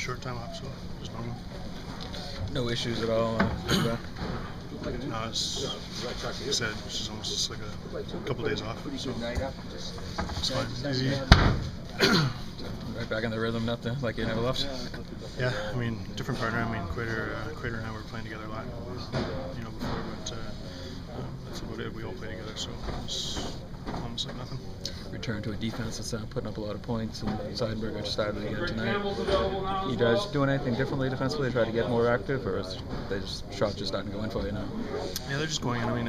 short time off, so just normal. No issues at all. No, it's, like I said, it's just almost just like a couple days off, so it's fine. Right back in the rhythm, nothing like you never left. Yeah, I mean, different partner. I mean, Quater and I were playing together a lot, before, but that's about it. We all play together, so it's almost like nothing. Return to a defense that's putting up a lot of points, and Seidenberg started again tonight. You guys doing anything differently defensively? Try to get more active, or is they shots just starting to go in for you now? Yeah, they're just going in. I mean,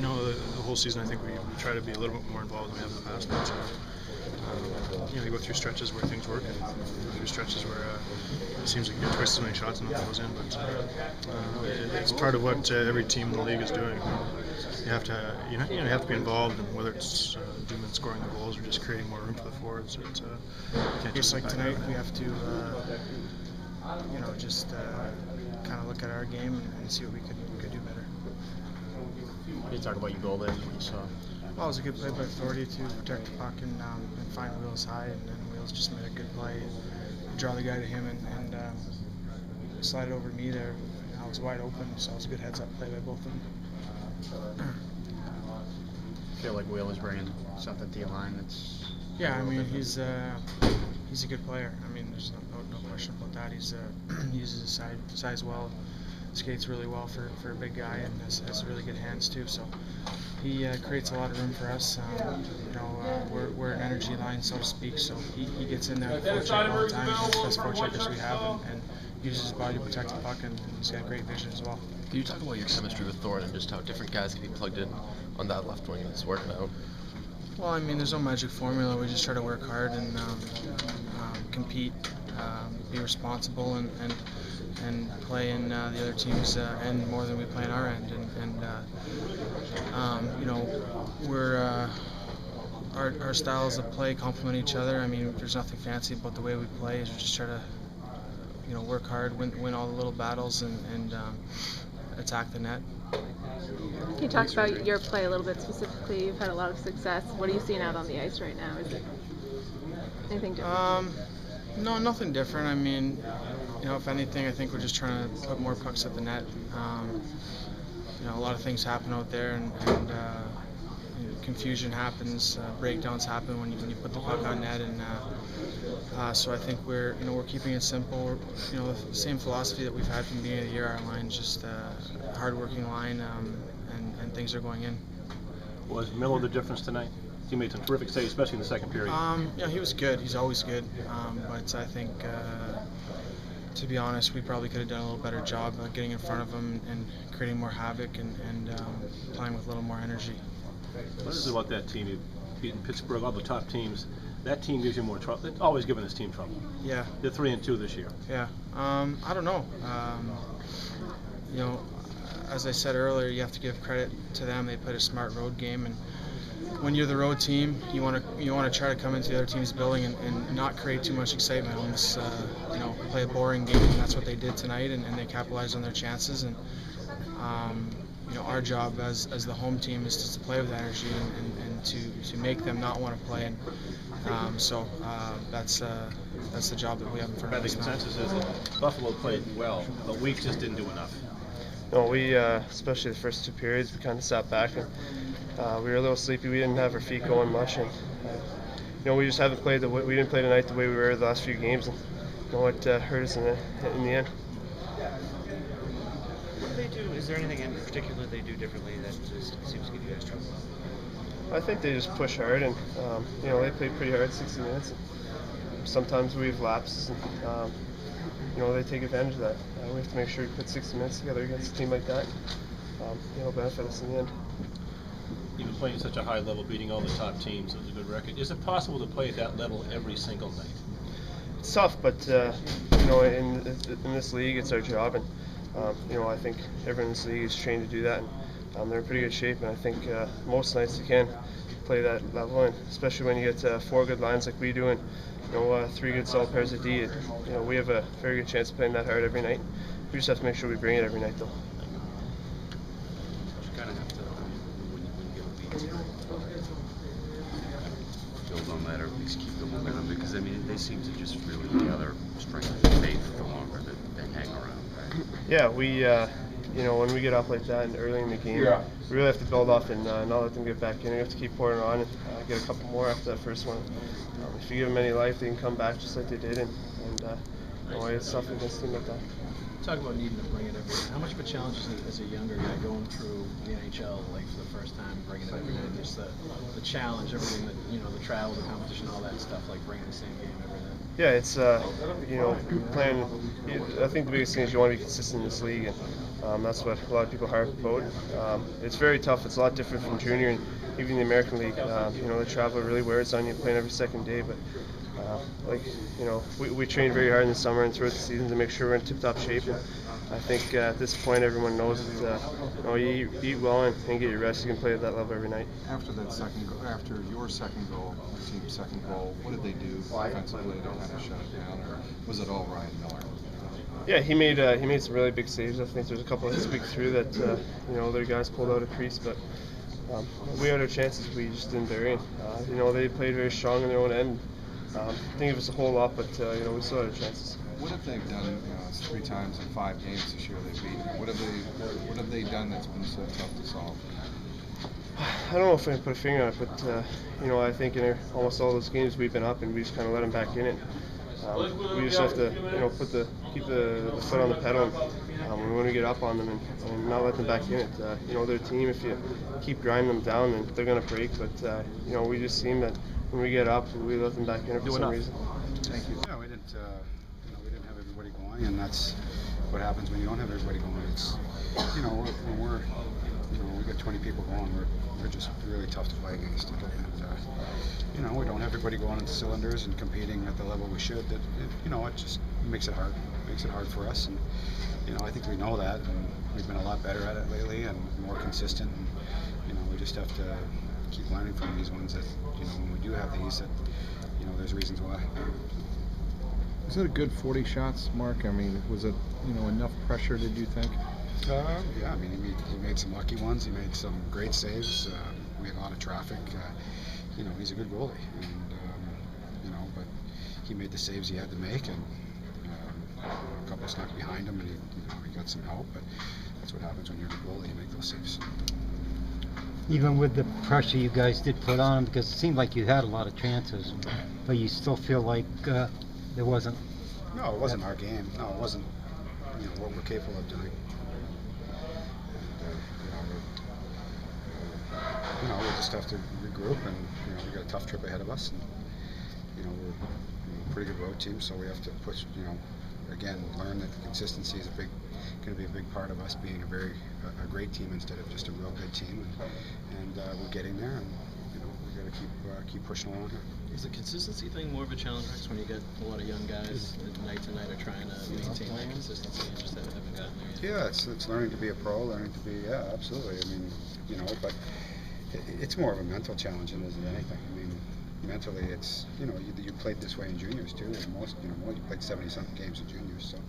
the whole season I think we try to be a little bit more involved than we have in the past. But, you go through stretches where things work, and you go through stretches where it seems like you get twice as many shots and nothing goes in. But it's part of what every team in the league is doing. You have to, you have to be involved, and whether it's doing scoring the goals or just creating more room for the forwards. Can't just like tonight, we have to, just kind of look at our game and see what we could do better. You talk about your goal there. Well, it was a good play by Thordy to protect the puck and find Wheels high, and then Wheels just made a good play, draw the guy to him, and slide it over to me there. I was wide open, so it was a good heads-up play by both of them. I feel like Wheeler's bringing something to your line. Yeah, I mean, he's a good player. I mean, there's no question about that. He's uses his size well, skates really well for a big guy, and has really good hands too. So he creates a lot of room for us. We're an energy line, so to speak. So he gets in there to forecheck all the time. He's the best forecheckers we have, and uses his body to protect the puck, and he's got great vision as well. Can you talk about your chemistry with Thorne and just how different guys can be plugged in on that left wing and it's working out? Well, I mean, there's no magic formula. We just try to work hard and compete, be responsible, and play in the other team's end more than we play in our end. We're our styles of play complement each other. I mean, there's nothing fancy about the way we play. We just try to work hard, win all the little battles, and attack the net. Can you talk about your play a little bit specifically? You've had a lot of success. What are you seeing out on the ice right now? Is it anything different? No, nothing different. I mean, if anything, I think we're just trying to put more pucks at the net. A lot of things happen out there, and confusion happens, breakdowns happen when you put the puck on net, and so I think we're keeping it simple. The same philosophy that we've had from the beginning of the year. Our line's just a hard-working line, and things are going in. Was Miller the difference tonight? He made some terrific saves, especially in the second period. Yeah, he was good. He's always good, but I think, to be honest, we probably could have done a little better job getting in front of him and creating more havoc and playing with a little more energy. What is it about that team? You've beaten Pittsburgh, all the top teams. That team gives you more trouble. It's always given this team trouble. Yeah. They're 3-2 this year. Yeah. I don't know. As I said earlier, you have to give credit to them. They played a smart road game, and when you're the road team, you want to try to come into the other team's building and not create too much excitement. Almost play a boring game, and that's what they did tonight, and they capitalized on their chances. And our job as the home team is just to play with energy and to make them not want to play. And that's the job that we have in front of us. The consensus is that Buffalo played well, but we just didn't do enough. No, we especially the first two periods, we kind of sat back and we were a little sleepy. We didn't have our feet going much, and we just haven't played we didn't play tonight the way we were the last few games, and it hurt us in the end. What do they do? Is there anything in particular they do differently that just seems to give you guys trouble? I think they just push hard, and they play pretty hard 60 minutes. And sometimes we have lapses, and they take advantage of that. We have to make sure we put 60 minutes together against a team like that. Benefit us in the end. You've been playing such a high level, beating all the top teams with a good record. Is it possible to play at that level every single night? It's tough, but in this league, it's our job, and I think everyone in this league is trained to do that. And they're in pretty good shape, and I think most nights you can play that level, and especially when you get 4 good lines like we do, and 3 good solid pairs of D. We have a very good chance of playing that hard every night. We just have to make sure we bring it every night, though. You kind of have to, when you get a lead, build on that or at least keep the momentum? Because, I mean, they seem to just really gather strength and faith the longer that they hang around. Yeah, we, when we get up like that and early in the game, we really have to build off and not let them get back in. We have to keep pouring on and get a couple more after that first one. If you give them any life, they can come back just like they did, and it's tough against a team like that. Talk about needing to bring it every day. How much of a challenge is it as a younger guy going through the NHL like for the first time, bringing it every day? Just the challenge, everything that the travel, the competition, all that stuff, like bringing the same game every day. Yeah, it's playing. I think the biggest thing is you want to be consistent in this league, and that's what a lot of people harp about. It's very tough. It's a lot different from junior and even the American League. The travel really wears on you playing every second day, but. We train very hard in the summer and throughout the season to make sure we're in tip-top shape. And I think at this point, everyone knows that you eat well and get your rest. You can play at that level every night. After that after your second goal, the team's second goal, what did they do offensively to kind of shut it down, or was it all Ryan Miller? Yeah, he made some really big saves. I think there's a couple of hits week through that their guys pulled out a crease, but. We had our chances. We just didn't bury them. They played very strong in their own end. Didn't give us a whole lot, but we still had our chances. What have they done 3 times in 5 games this year they've beaten? What have they done that's been so tough to solve? I don't know if I can put a finger on it, but I think in almost all those games we've been up and we just kind of let them back in it. We just have to keep the foot on the pedal when we get up on them and not let them back in it. Their team, if you keep grinding them down, then they're going to break. But we just seem that when we get up, we let them back in it for some reason. Thank you. Yeah, we didn't have everybody going, and that's what happens when you don't have everybody going. It's when we got 20 people going, we're just really tough to play against. And we don't have everybody going into cylinders and competing at the level we should. It just makes it hard. Makes it hard for us, and I think we know that, and we've been a lot better at it lately and more consistent. And we just have to keep learning from these ones that when we do have these that there's reasons why. Was it a good 40 shots, Mark? I mean, was it enough pressure? Did you think? Yeah, I mean he made some lucky ones. He made some great saves. We had a lot of traffic. He's a good goalie, and but he made the saves he had to make, and a couple snuck behind him, and he got some help. But that's what happens when you're a good goalie. You make those saves. Even with the pressure you guys did put on, because it seemed like you had a lot of chances, but you still feel like there wasn't. No, it wasn't our game. No, it wasn't. What we're capable of doing. And, we just have to regroup, and we got a tough trip ahead of us, and we're a pretty good road team, so we have to push. Again, learn that consistency is going to be a big part of us being a great team instead of just a real good team, and we're getting there, and we got to keep pushing along here. Is the consistency thing more of a challenge, Rex, when you get a lot of young guys that night to night are trying to maintain that consistency and just haven't gotten there yet? Yeah, it's learning to be a pro, learning to be absolutely. I mean, but it's more of a mental challenge than it is anything. I mean, mentally, it's you played this way in juniors too. And most you played 70-something games in juniors, so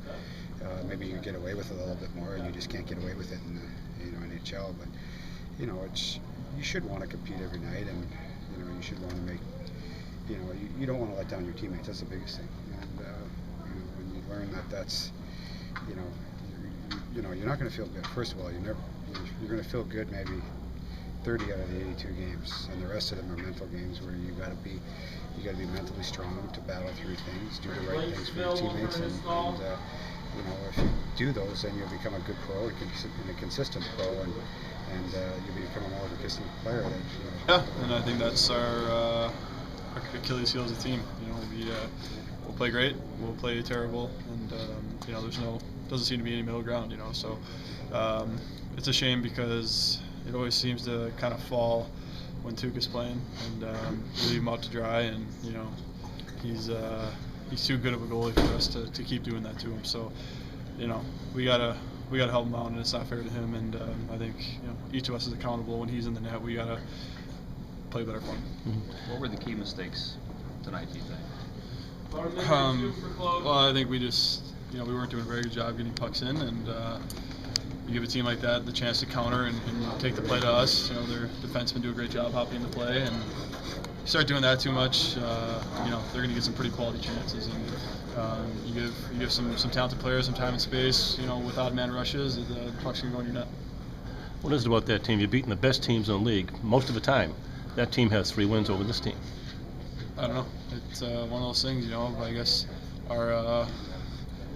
maybe you get away with it a little bit more, and you just can't get away with it in the NHL. But you should want to compete every night, and you should want to make. You don't want to let down your teammates. That's the biggest thing. And when you learn that's you're not going to feel good. First of all, you're going to feel good maybe 30 out of the 82 games, and the rest of them are mental games where you got to be mentally strong to battle through things, do the right things for your teammates, and if you do those, then you'll become a good pro and a consistent pro, and you'll become a more consistent player. Yeah, and I think that's our Achilles heel as a team. We'll play great, we'll play terrible, and doesn't seem to be any middle ground. So it's a shame because it always seems to kind of fall when Tuukka's playing, and we leave him out to dry, and he's too good of a goalie for us to keep doing that to him. So we gotta help him out, and it's not fair to him. And I think each of us is accountable when he's in the net. We gotta play better for him. Mm-hmm. What were the key mistakes tonight, do you think? Well, I think we just we weren't doing a very good job getting pucks in, and you give a team like that the chance to counter and take the play to us. Their defensemen do a great job hopping in the play, and start doing that too much, they're going to get some pretty quality chances. And you give some talented players some time and space, with odd man rushes, the puck's going to go in your net. What is it about that team? You've beaten the best teams in the league most of the time. That team has 3 wins over this team. I don't know. It's one of those things, I guess our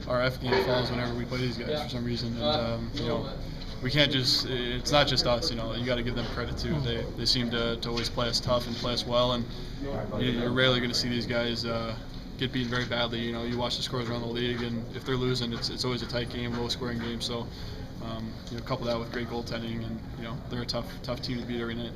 F game falls whenever we play these guys for some reason. And, we can't just, it's not just us, you got to give them credit too. They seem to always play us tough and play us well, and you're rarely going to see these guys get beaten very badly. You watch the scores around the league, and if they're losing, it's always a tight game, low scoring game. So, couple that with great goaltending, and they're a tough team to beat every night.